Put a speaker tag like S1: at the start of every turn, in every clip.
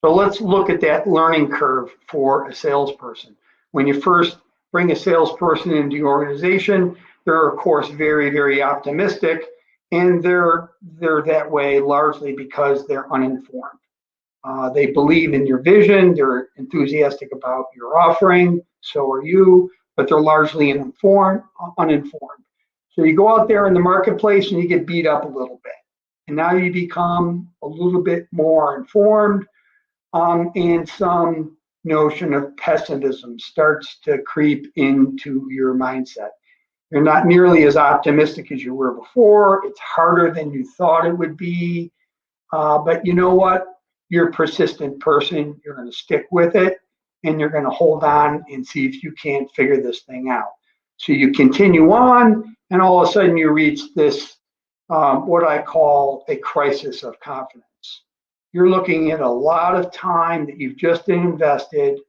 S1: So let's look at that learning curve for a salesperson. When you first bring a salesperson into your organization, they're of course very, very optimistic, and they're that way largely because they're uninformed. They believe in your vision, they're enthusiastic about your offering, so are you, but they're largely uninformed. So you go out there in the marketplace and you get beat up a little bit. And now you become a little bit more informed, and some notion of pessimism starts to creep into your mindset. You're not nearly as optimistic as you were before. It's harder than you thought it would be. But you know what? You're a persistent person. You're going to stick with it, and you're going to hold on and see if you can't figure this thing out. So you continue on, and all of a sudden you reach this, what I call a crisis of confidence. You're looking at a lot of time that you've just invested,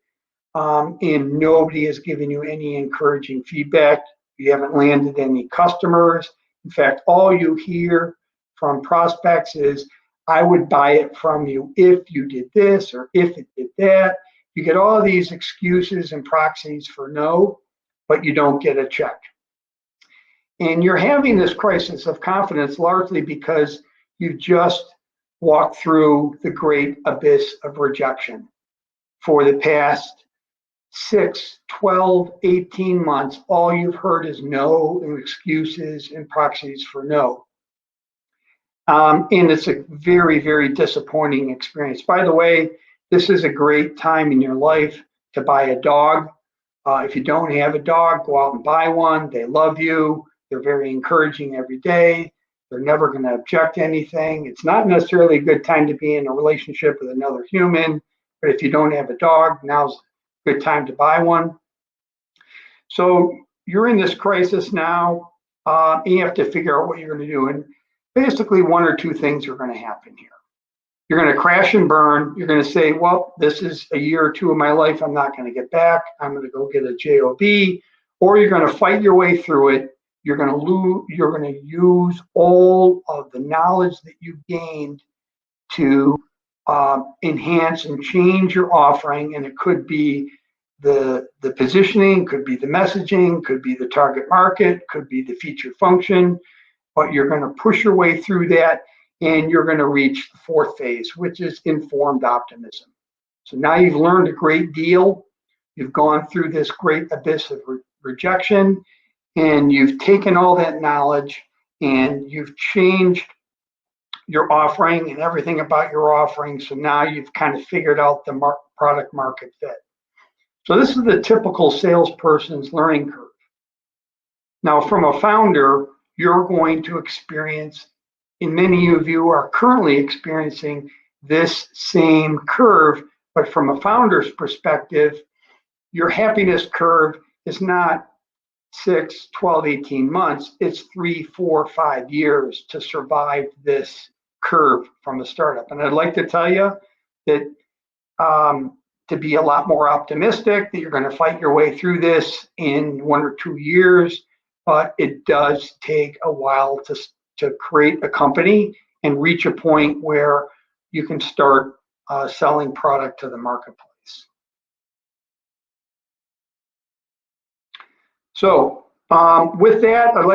S1: and nobody has given you any encouraging feedback. You haven't landed any customers. In fact, all you hear from prospects is, I would buy it from you if you did this or if it did that. You get all these excuses and proxies for no, but you don't get a check. And you're having this crisis of confidence largely because you just walked through the great abyss of rejection. For the past 6, 12, 18 months, all you've heard is no and excuses and proxies for no. And it's a very, very disappointing experience. By the way, this is a great time in your life to buy a dog. If you don't have a dog, go out and buy one. They love you. They're very encouraging every day. They're never going to object to anything. It's not necessarily a good time to be in a relationship with another human, but if you don't have a dog, now's a good time to buy one. So you're in this crisis now, and you have to figure out what you're going to do. And basically, one or two things are going to happen here. You're going to crash and burn. You're going to say, well, this is a year or two of my life I'm not going to get back. I'm going to go get a job. Or you're going to fight your way through it. You're going to use all of the knowledge that you gained to enhance and change your offering. And it could be the positioning, could be the messaging, could be the target market, could be the feature function. But you're going to push your way through that, and you're going to reach the fourth phase, which is informed optimism. So now you've learned a great deal. You've gone through this great abyss of rejection, and you've taken all that knowledge and you've changed your offering and everything about your offering. So now you've kind of figured out the product market fit. So this is the typical salesperson's learning curve. Now, from a founder, you're going to experience, and many of you are currently experiencing this same curve, but from a founder's perspective, your happiness curve is not 6, 12, 18 months, it's 3, 4, 5 years to survive this curve from a startup. And I'd like to tell you that to be a lot more optimistic, that you're going to fight your way through this in 1 or 2 years, but it does take a while to create a company and reach a point where you can start selling product to the marketplace. So with that, I'd like